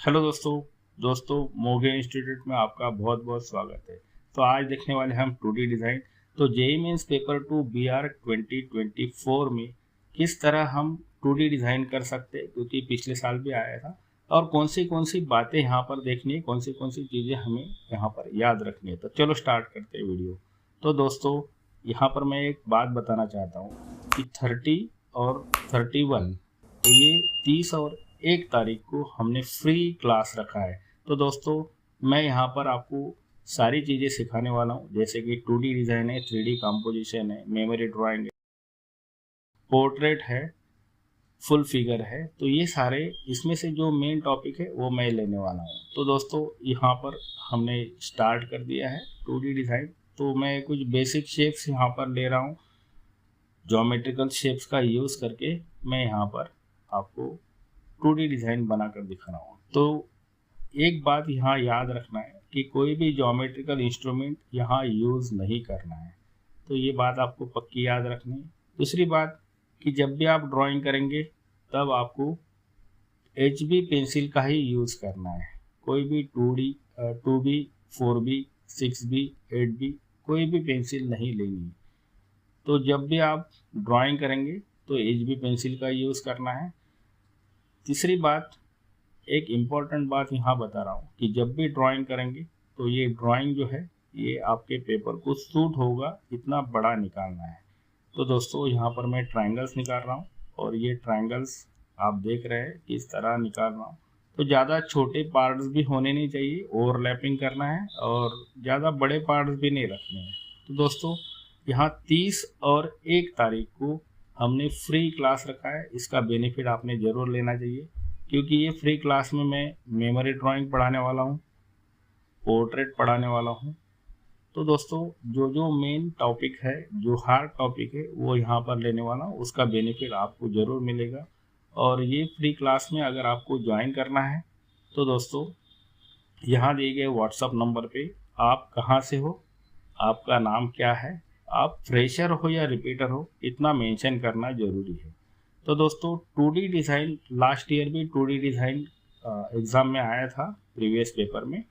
Hello दोस्तों मोगे institute में आपका बहुत बहुत स्वागत है। तो आज देखने वाले हैं हम 2D डिज़ाइन। तो जेईई मेंस पेपर 2 BR 2024 में किस तरह हम 2D डिज़ाइन कर सकते हैं, क्योंकि पिछले साल भी आया था। और कौन सी बातें यहाँ पर देखनी है, कौन सी चीज़ें हमें यहाँ पर याद रखनी है। तो चलो स्टार्ट करते हैं वीडियो। तो दोस्तों यहाँ पर मैं एक बात बताना चाहता हूँ कि 30 और 31, तो ये 30 और 1 तारीख को हमने फ्री क्लास रखा है। तो दोस्तों मैं यहाँ पर आपको सारी चीज़ें सिखाने वाला हूँ, जैसे कि 2D डिज़ाइन है, 3D कंपोजिशन है, मेमोरी ड्राइंग है, पोर्ट्रेट है, फुल फिगर है। तो ये सारे इसमें से जो मेन टॉपिक है वो मैं लेने वाला हूँ। तो दोस्तों यहाँ पर हमने स्टार्ट कर दिया है 2D डिज़ाइन। तो मैं कुछ बेसिक शेप्स यहाँ पर ले रहा हूँ, ज्योमेट्रिकल शेप्स का यूज़ करके मैं यहाँ पर आपको 2D डिज़ाइन बनाकर दिखा रहा हूँ। तो एक बात यहाँ याद रखना है कि कोई भी ज्योमेट्रिकल इंस्ट्रूमेंट यहाँ यूज़ नहीं करना है। तो ये बात आपको पक्की याद रखनी है। दूसरी बात कि जब भी आप ड्राइंग करेंगे तब आपको HB पेंसिल का ही यूज़ करना है। कोई भी 2B 4B 6B 8B कोई भी पेंसिल नहीं लेनी है। तो जब भी आप ड्राइंग करेंगे तो HB पेंसिल का यूज़ करना है। तीसरी बात, एक इम्पॉर्टेंट बात यहाँ बता रहा हूँ कि जब भी ड्राइंग करेंगे तो ये ड्राइंग जो है ये आपके पेपर को सूट होगा, इतना बड़ा निकालना है। तो दोस्तों यहाँ पर मैं ट्रायंगल्स निकाल रहा हूँ और ये ट्रायंगल्स आप देख रहे हैं किस तरह निकाल रहा हूँ। तो ज़्यादा छोटे पार्ट्स भी होने नहीं चाहिए, ओवरलैपिंग करना है, और ज़्यादा बड़े पार्ट्स भी नहीं रखने हैं। तो दोस्तों यहाँ 30 और 1 तारीख को हमने फ्री क्लास रखा है। इसका बेनिफिट आपने ज़रूर लेना चाहिए, क्योंकि ये फ्री क्लास में मैं मेमोरी ड्राइंग पढ़ाने वाला हूँ, पोर्ट्रेट पढ़ाने वाला हूँ। तो दोस्तों जो जो मेन टॉपिक है, जो हार्ड टॉपिक है, वो यहाँ पर लेने वाला हूँ, उसका बेनिफिट आपको ज़रूर मिलेगा। और ये फ्री क्लास में अगर आपको ज्वाइन करना है तो दोस्तों यहाँ दिए गए व्हाट्सअप नंबर पे आप कहाँ से हो, आपका नाम क्या है, आप फ्रेशर हो या रिपीटर हो, इतना मेंशन करना ज़रूरी है। तो दोस्तों 2D डिज़ाइन लास्ट ईयर भी 2D डिज़ाइन एग्ज़ाम में आया था प्रीवियस पेपर में।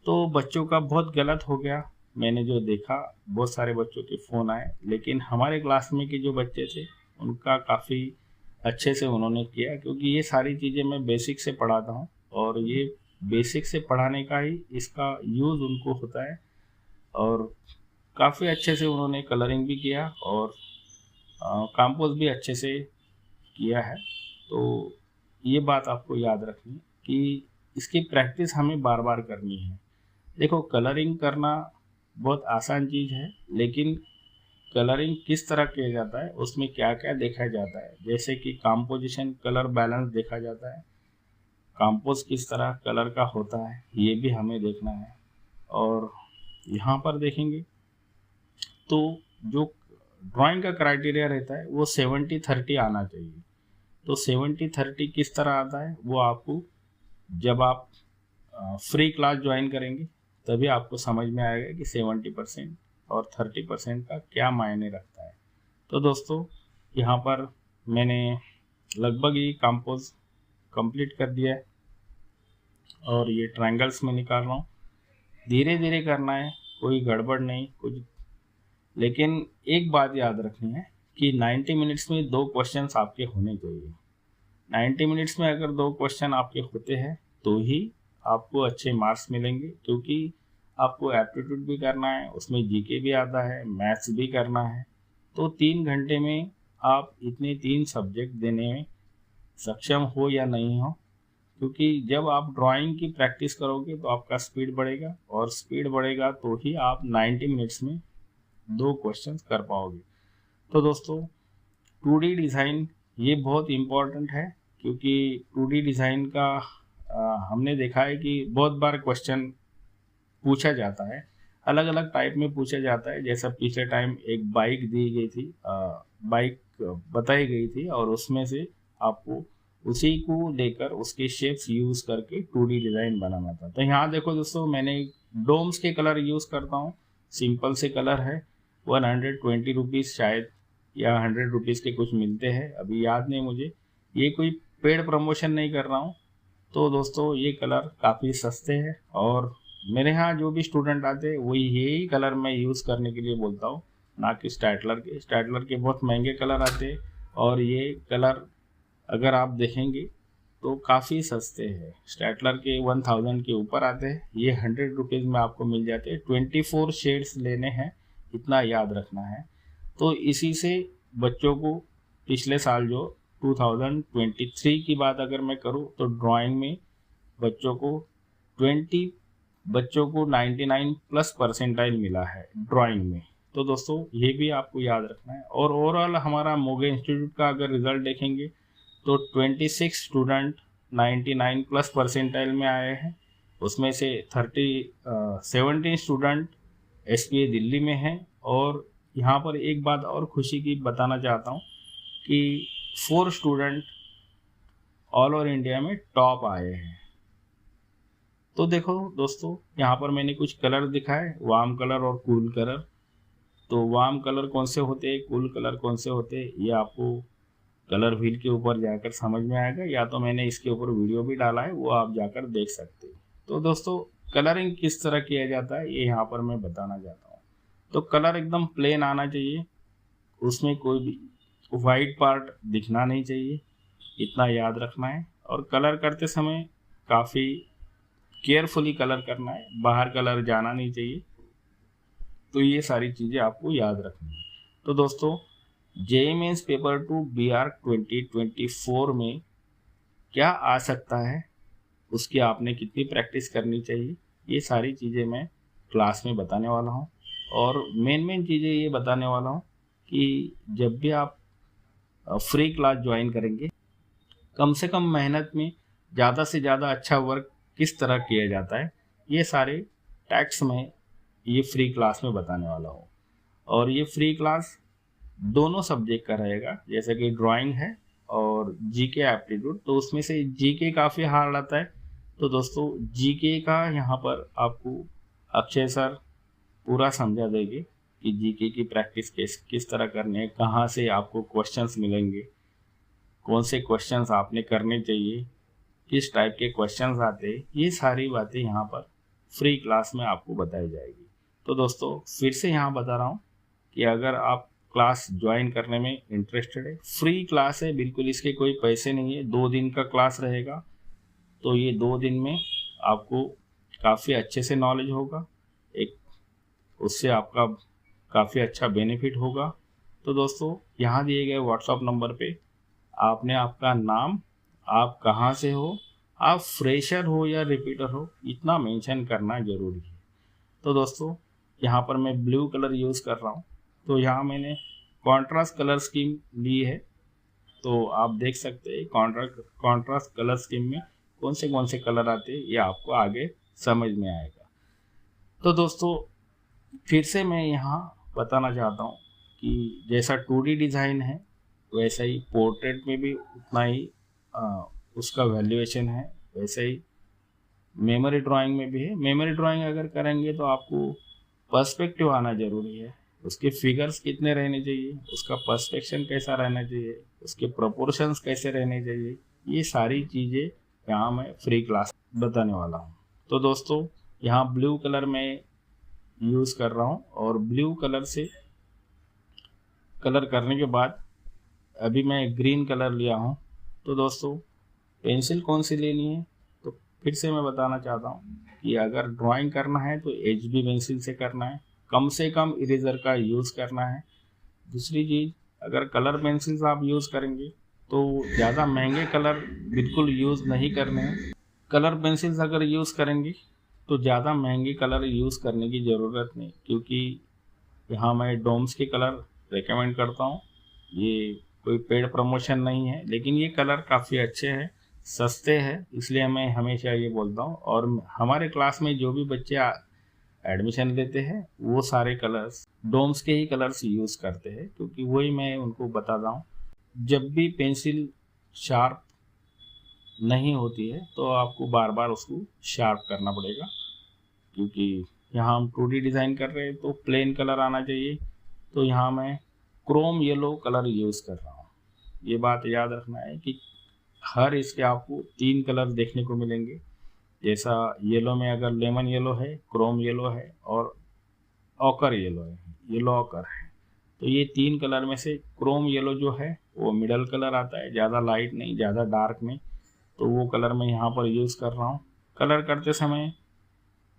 तो बच्चों का बहुत गलत हो गया। मैंने जो देखा बहुत सारे बच्चों के फ़ोन आए, लेकिन हमारे क्लास में के जो बच्चे थे उनका काफ़ी अच्छे से उन्होंने किया, क्योंकि ये सारी चीज़ें मैं बेसिक से पढ़ाता हूँ और ये बेसिक से पढ़ाने का ही इसका यूज़ उनको होता है। और काफ़ी अच्छे से उन्होंने कलरिंग भी किया और कंपोज भी अच्छे से किया है। तो ये बात आपको याद रखनी है कि इसकी प्रैक्टिस हमें बार बार करनी है। देखो कलरिंग करना बहुत आसान चीज़ है, लेकिन कलरिंग किस तरह किया जाता है, उसमें क्या क्या देखा जाता है, जैसे कि कंपोजिशन, कलर बैलेंस देखा जाता है, कंपोज किस तरह कलर का होता है, ये भी हमें देखना है। और यहाँ पर देखेंगे तो जो ड्राइंग का क्राइटेरिया रहता है वो 70-30 आना चाहिए। तो 70-30 किस तरह आता है वो आपको जब आप फ्री क्लास ज्वाइन करेंगे तभी आपको समझ में आएगा कि 70% और 30% का क्या मायने रखता है। तो दोस्तों यहाँ पर मैंने लगभग ये कंपोज कंप्लीट कर दिया है और ये ट्रायंगल्स में निकाल रहा हूँ। धीरे धीरे करना है, कोई गड़बड़ नहीं कुछ। लेकिन एक बात याद रखनी है कि 90 मिनट्स में 2 क्वेश्चंस आपके होने चाहिए। 90 मिनट्स में अगर 2 क्वेश्चन आपके होते हैं तो ही आपको अच्छे मार्क्स मिलेंगे, क्योंकि आपको एप्टीट्यूड भी करना है, उसमें जीके भी आता है, मैथ्स भी करना है। तो 3 घंटे में आप इतने 3 सब्जेक्ट देने में सक्षम हो या नहीं हो, क्योंकि जब आप ड्राइंग की प्रैक्टिस करोगे तो आपका स्पीड बढ़ेगा, और स्पीड बढ़ेगा तो ही आप 90 मिनट्स में 2 क्वेश्चंस कर पाओगे। तो दोस्तों 2D डिज़ाइन ये बहुत इम्पोर्टेंट है, क्योंकि 2D डिज़ाइन का हमने देखा है कि बहुत बार क्वेश्चन पूछा जाता है, अलग अलग टाइप में पूछा जाता है। जैसा पिछले टाइम एक बाइक दी गई थी, बाइक बताई गई थी, और उसमें से आपको उसी को लेकर उसके शेप्स यूज़ करके 2D डिज़ाइन बनाना था। तो यहाँ देखो दोस्तों मैंने डोम्स के कलर यूज़ करता हूँ, सिंपल से कलर है, 120 रुपीज़ शायद या 100 रुपीज़ के कुछ मिलते हैं, अभी याद नहीं मुझे। ये कोई पेड प्रमोशन नहीं कर रहा हूँ, तो दोस्तों ये कलर काफ़ी सस्ते हैं और मेरे यहाँ जो भी स्टूडेंट आते हैं वही यही कलर मैं यूज़ करने के लिए बोलता हूँ, ना कि स्टैडलर के बहुत महंगे कलर आते हैं और ये कलर अगर आप देखेंगे तो काफ़ी सस्ते हैं। स्टैडलर के 1000 के ऊपर आते हैं, ये 100 रुपीज़ में आपको मिल जाते हैं। 24 शेड्स लेने हैं, इतना याद रखना है। तो इसी से बच्चों को पिछले साल जो 2023 की बात अगर मैं करूँ तो ड्राइंग में बच्चों को 99 प्लस परसेंटाइल मिला है ड्राइंग में। तो दोस्तों ये भी आपको याद रखना है। और ओवरऑल हमारा मोगे इंस्टीट्यूट का अगर रिजल्ट देखेंगे तो 26 स्टूडेंट 99 प्लस परसेंटाइल में आए हैं, उसमें से 17 स्टूडेंट SPA दिल्ली में हैं। और यहाँ पर एक बात और खुशी की बताना चाहता हूँ कि 4 स्टूडेंट ऑल ओवर इंडिया में टॉप आए हैं। तो देखो दोस्तों, यहाँ पर मैंने कुछ कलर दिखाए, वार्म कलर और कूल कलर। तो वार्म कलर कौन से होते हैं, कूल कलर कौन से होते हैं, ये आपको कलर व्हील के ऊपर जाकर समझ में आएगा, या तो मैंने इसके ऊपर वीडियो भी डाला है, वो आप जाकर देख सकते हैं। तो दोस्तों कलरिंग किस तरह किया जाता है ये यहाँ पर मैं बताना चाहता हूँ। तो कलर एकदम प्लेन आना चाहिए, उसमें कोई भी वाइट पार्ट दिखना नहीं चाहिए, इतना याद रखना है। और कलर करते समय काफ़ी केयरफुली कलर करना है, बाहर कलर जाना नहीं चाहिए। तो ये सारी चीज़ें आपको याद रखनी है। तो दोस्तों JEE मेंस पेपर 2 BR 2024 में क्या आ सकता है, उसकी आपने कितनी प्रैक्टिस करनी चाहिए, ये सारी चीज़ें मैं क्लास में बताने वाला हूँ। और मेन चीज़ें ये बताने वाला हूँ कि जब भी आप फ्री क्लास ज्वाइन करेंगे, कम से कम मेहनत में ज़्यादा से ज़्यादा अच्छा वर्क किस तरह किया जाता है, ये सारे टैक्स में ये फ्री क्लास में बताने वाला हूँ। और ये फ्री क्लास दोनों सब्जेक्ट का रहेगा, जैसे कि ड्राइंग है और GK एप्टीट्यूड। तो उसमें से GK काफ़ी हार्ड आता है। तो दोस्तों GK का यहाँ पर आपको अक्षय सर पूरा समझा देंगे कि GK की प्रैक्टिस किस तरह करनी है, कहाँ से आपको क्वेश्चंस मिलेंगे, कौन से क्वेश्चंस आपने करने चाहिए, किस टाइप के क्वेश्चंस आते हैं, ये सारी बातें यहाँ पर फ्री क्लास में आपको बताई जाएगी। तो दोस्तों फिर से यहाँ बता रहा हूँ कि अगर आप क्लास ज्वाइन करने में इंटरेस्टेड है, फ्री क्लास है बिल्कुल, इसके कोई पैसे नहीं है, 2 दिन का क्लास रहेगा। तो ये 2 दिन में आपको काफ़ी अच्छे से नॉलेज होगा, एक उससे आपका काफ़ी अच्छा बेनिफिट होगा। तो दोस्तों यहाँ दिए गए व्हाट्सअप नंबर पे आपने आपका नाम, आप कहाँ से हो, आप फ्रेशर हो या रिपीटर हो, इतना मेंशन करना ज़रूरी है। तो दोस्तों यहाँ पर मैं ब्लू कलर यूज़ कर रहा हूँ। तो यहाँ मैंने कॉन्ट्रास्ट कलर स्कीम ली है। तो आप देख सकते हैं कॉन्ट्रास्ट कलर स्कीम में कौन से कलर आते हैं, ये आपको आगे समझ में आएगा। तो दोस्तों फिर से मैं यहाँ बताना चाहता हूँ कि जैसा 2D डिज़ाइन है वैसा ही पोर्ट्रेट में भी उतना ही उसका वैल्यूएशन है, वैसे ही मेमोरी ड्राइंग में भी है। मेमोरी ड्राइंग अगर करेंगे तो आपको पर्सपेक्टिव आना ज़रूरी है, उसके फिगर्स कितने रहने चाहिए, उसका पर्सपेक्शन कैसा रहना चाहिए, उसके प्रोपोर्शंस कैसे रहने चाहिए, ये सारी चीज़ें यहाँ मैं फ्री क्लास बताने वाला हूँ। तो दोस्तों यहाँ ब्लू कलर में यूज़ कर रहा हूँ और ब्लू कलर से कलर करने के बाद अभी मैं ग्रीन कलर लिया हूँ। तो दोस्तों पेंसिल कौन सी लेनी है, तो फिर से मैं बताना चाहता हूँ कि अगर ड्राइंग करना है तो HB पेंसिल से करना है, कम से कम इरेजर का यूज़ करना है। दूसरी चीज़, अगर कलर पेंसिल्स आप यूज़ करेंगे तो ज़्यादा महंगे कलर बिल्कुल यूज़ नहीं करने हैं। कलर पेंसिल्स अगर यूज़ करेंगे तो ज़्यादा महंगे कलर यूज़ करने की ज़रूरत नहीं, क्योंकि यहाँ मैं डोम्स के कलर रेकमेंड करता हूँ। ये कोई पेड प्रमोशन नहीं है, लेकिन ये कलर काफ़ी अच्छे हैं, सस्ते हैं, इसलिए मैं हमेशा ये बोलता हूँ। और हमारे क्लास में जो भी बच्चे एडमिशन लेते हैं वो सारे कलर्स डोम्स के ही कलर्स यूज़ करते हैं, क्योंकि वही मैं उनको बताता हूँ। जब भी पेंसिल शार्प नहीं होती है तो आपको बार बार उसको शार्प करना पड़ेगा, क्योंकि यहाँ हम 2D डिज़ाइन कर रहे हैं तो प्लेन कलर आना चाहिए। तो यहाँ मैं क्रोम येलो कलर यूज़ कर रहा हूँ। ये बात याद रखना है कि हर इसके आपको 3 कलर देखने को मिलेंगे। जैसा येलो में अगर लेमन येलो है, क्रोम येलो है और ऑकर येलो है, येलो ऑकर है। तो ये 3 कलर में से क्रोम येलो जो है वो मिडल कलर आता है, ज़्यादा लाइट नहीं ज़्यादा डार्क नहीं। तो वो कलर मैं यहाँ पर यूज़ कर रहा हूँ। कलर करते समय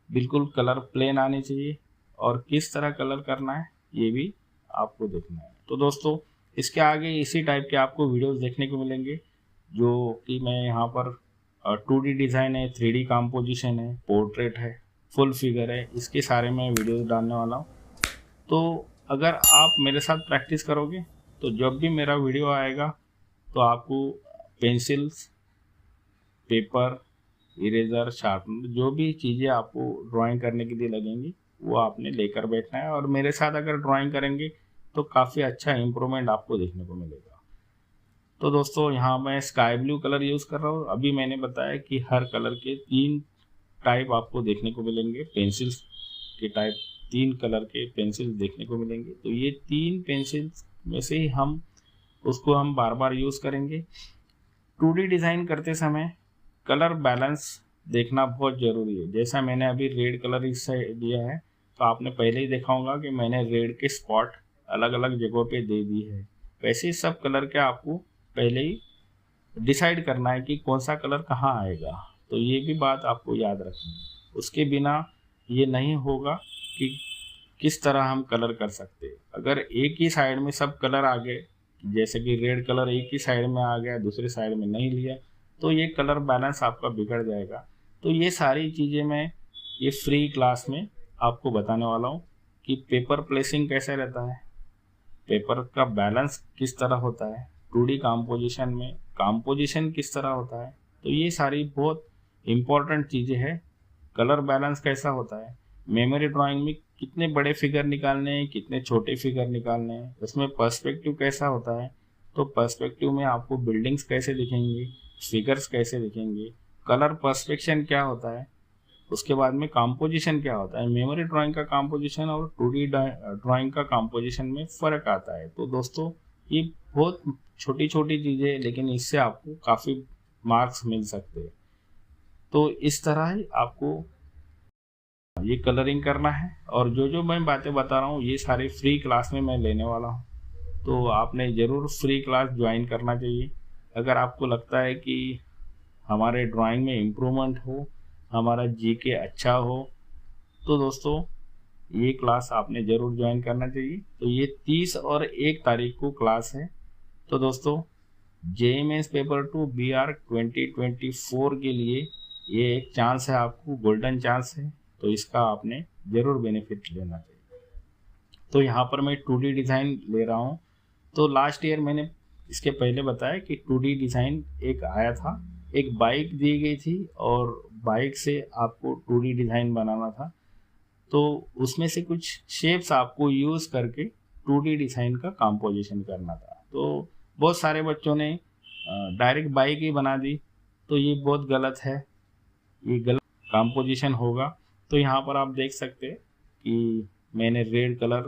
बिल्कुल कलर प्लेन आनी चाहिए और किस तरह कलर करना है ये भी आपको देखना है। तो दोस्तों इसके आगे इसी टाइप के आपको वीडियोस देखने को मिलेंगे, जो कि मैं यहाँ पर 2D डिज़ाइन है, 3D कॉम्पोजिशन है, पोर्ट्रेट है, फुल फिगर है, इसके सारे मैं वीडियोस डालने वाला हूँ। तो अगर आप मेरे साथ प्रैक्टिस करोगे तो जब भी मेरा वीडियो आएगा तो आपको पेंसिल्स, पेपर, इरेज़र, शार्पनर जो भी चीज़ें आपको ड्राइंग करने के लिए लगेंगी वो आपने लेकर बैठना है और मेरे साथ अगर ड्राइंग करेंगे तो काफ़ी अच्छा इम्प्रूवमेंट आपको देखने को मिलेगा। तो दोस्तों यहाँ मैं स्काई ब्लू कलर यूज़ कर रहा हूँ। अभी मैंने बताया कि हर कलर के 3 टाइप आपको देखने को मिलेंगे, पेंसिल्स के टाइप 3 कलर के पेंसिल देखने को मिलेंगे। तो ये 3 पेंसिल्स में से ही हम उसको हम बार बार यूज़ करेंगे। 2D डिज़ाइन करते समय कलर बैलेंस देखना बहुत ज़रूरी है। जैसा मैंने अभी रेड कलर इससे दिया है तो आपने पहले ही देखा होगा कि मैंने रेड के स्पॉट अलग अलग जगहों पे दे दी है। वैसे ही सब कलर के आपको पहले ही डिसाइड करना है कि कौन सा कलर कहाँ आएगा। तो ये भी बात आपको याद रखनी है। उसके बिना ये नहीं होगा कि किस तरह हम कलर कर सकते हैं। अगर एक ही साइड में सब कलर आ गए, जैसे कि रेड कलर एक ही साइड में आ गया दूसरे साइड में नहीं लिया, तो ये कलर बैलेंस आपका बिगड़ जाएगा। तो ये सारी चीज़ें मैं ये फ्री क्लास में आपको बताने वाला हूँ कि पेपर प्लेसिंग कैसे रहता है, पेपर का बैलेंस किस तरह होता है, 2D कॉम्पोजिशन में कॉम्पोजिशन किस तरह होता है। तो ये सारी बहुत इम्पोर्टेंट चीज़ें हैं। कलर बैलेंस कैसा होता है, मेमोरी ड्राइंग में कितने बड़े फिगर निकालने हैं, कितने छोटे फिगर निकालने हैं, उसमें पर्सपेक्टिव कैसा होता है। तो पर्सपेक्टिव में आपको बिल्डिंग्स कैसे दिखेंगी, फिगर्स कैसे दिखेंगे, कलर पर्सपेक्शन क्या होता है, उसके बाद में कंपोजिशन क्या होता है। मेमोरी ड्राइंग का कंपोजिशन और 2D ड्राइंग का कंपोजिशन में फ़र्क आता है। तो दोस्तों ये बहुत छोटी छोटी चीज़ें हैं, लेकिन इससे आपको काफ़ी मार्क्स मिल सकते हैं। तो इस तरह ही आपको ये कलरिंग करना है और जो जो मैं बातें बता रहा हूँ ये सारी फ्री क्लास में मैं लेने वाला हूँ। तो आपने ज़रूर फ्री क्लास ज्वाइन करना चाहिए। अगर आपको लगता है कि हमारे ड्राइंग में इम्प्रूवमेंट हो, हमारा जीके अच्छा हो, तो दोस्तों ये क्लास आपने ज़रूर ज्वाइन करना चाहिए। तो ये 30 और 1 तारीख को क्लास है। तो दोस्तों जेईई मेंस पेपर 2 BR 2024 के लिए ये एक चांस है, आपको गोल्डन चांस है। तो इसका आपने ज़रूर बेनिफिट लेना चाहिए। तो यहाँ पर मैं 2D डिज़ाइन ले रहा हूँ। तो लास्ट ईयर मैंने इसके पहले बताया कि 2D डिज़ाइन एक आया था, एक बाइक दी गई थी और बाइक से आपको 2D डिज़ाइन बनाना था। तो उसमें से कुछ शेप्स आपको यूज़ करके 2D डिज़ाइन का कंपोजिशन करना था। तो बहुत सारे बच्चों ने डायरेक्ट बाइक ही बना दी। तो ये बहुत गलत है, ये गलत कंपोजिशन होगा। तो यहाँ पर आप देख सकते हैं कि मैंने रेड कलर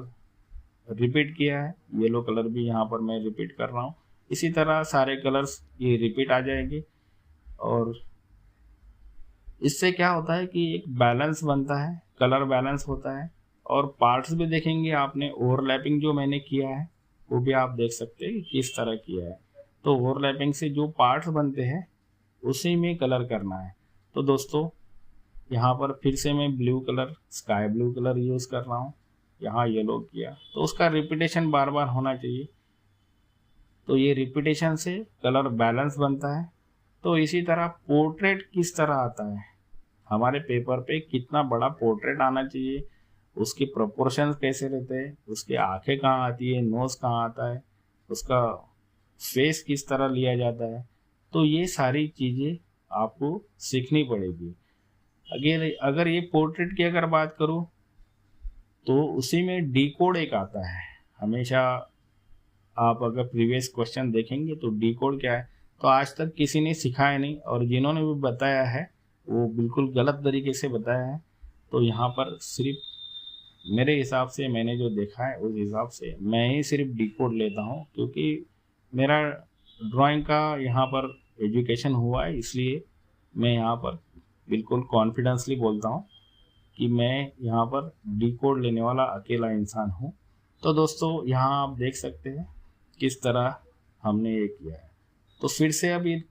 रिपीट किया है, येलो कलर भी यहाँ पर मैं रिपीट कर रहा हूँ। इसी तरह सारे कलर्स ये रिपीट आ जाएंगे और इससे क्या होता है कि एक बैलेंस बनता है, कलर बैलेंस होता है। और पार्ट्स भी देखेंगे आपने, ओवरलैपिंग जो मैंने किया है वो भी आप देख सकते हैं कि किस तरह किया है। तो ओवरलैपिंग से जो पार्ट्स बनते हैं उसी में कलर करना है। तो दोस्तों यहाँ पर फिर से मैं blue colour, sky blue colour use कर रहा हूँ, यहाँ येलो किया। तो उसका रिपीटेशन बार बार होना चाहिए। तो ये रिपीटेशन से कलर बैलेंस बनता है। तो इसी तरह पोर्ट्रेट किस तरह आता है, हमारे पेपर पे कितना बड़ा पोर्ट्रेट आना चाहिए, उसके प्रोपोर्शंस कैसे रहते हैं, उसकी आंखें कहाँ आती है, नोज़ कहाँ आता है, उसका फेस किस तरह लिया जाता है। तो ये सारी चीज़ें आपको सीखनी पड़ेगी। अगर ये पोर्ट्रेट की अगर बात करूँ तो उसी में डिकोड एक आता है। हमेशा आप अगर प्रीवियस क्वेश्चन देखेंगे तो डिकोड क्या है, तो आज तक किसी ने सिखाया नहीं और जिन्होंने भी बताया है वो बिल्कुल गलत तरीके से बताया है। तो यहाँ पर सिर्फ मेरे हिसाब से, मैंने जो देखा है उस हिसाब से मैं ही सिर्फ डिकोड लेता हूँ, क्योंकि मेरा ड्राइंग का यहाँ पर एजुकेशन हुआ है, इसलिए मैं यहाँ पर बिल्कुल कॉन्फिडेंसली बोलता हूँ कि मैं यहाँ पर डी कोड लेने वाला अकेला इंसान हूँ। तो दोस्तों यहाँ आप देख सकते हैं किस तरह हमने ये किया है। तो फिर से अभी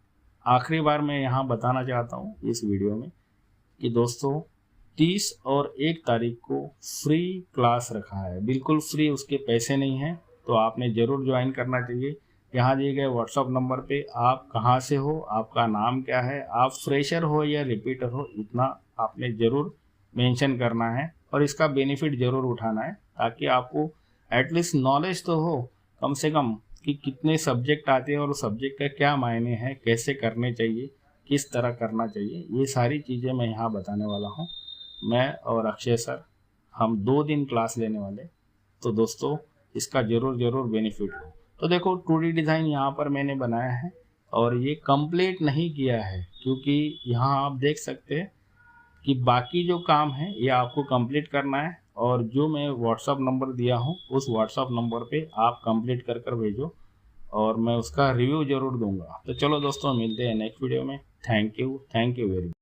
आखिरी बार मैं यहाँ बताना चाहता हूँ इस वीडियो में कि दोस्तों 30 और 1 तारीख को फ्री क्लास रखा है, बिल्कुल फ्री, उसके पैसे नहीं हैं। तो आपने ज़रूर ज्वाइन करना चाहिए। यहाँ दिए गए व्हाट्सअप नंबर पे आप कहाँ से हो, आपका नाम क्या है, आप फ्रेशर हो या रिपीटर हो, इतना आपने ज़रूर मेंशन करना है और इसका बेनिफिट ज़रूर उठाना है, ताकि आपको एटलीस्ट नॉलेज तो हो कम से कम कि कितने सब्जेक्ट आते हैं और सब्जेक्ट का क्या मायने हैं, कैसे करने चाहिए, किस तरह करना चाहिए, ये सारी चीज़ें मैं यहाँ बताने वाला हूँ। मैं और अक्षय सर हम 2 दिन क्लास लेने वाले। तो दोस्तों इसका ज़रूर बेनिफिट हो। तो देखो 2D डिज़ाइन यहाँ पर मैंने बनाया है और ये कंप्लीट नहीं किया है, क्योंकि यहाँ आप देख सकते हैं कि बाकी जो काम है ये आपको कंप्लीट करना है और जो मैं व्हाट्सअप नंबर दिया हूँ उस व्हाट्सअप नंबर पे आप कंप्लीट कर भेजो और मैं उसका रिव्यू ज़रूर दूंगा। तो चलो दोस्तों मिलते हैं नेक्स्ट वीडियो में। Thank you very much.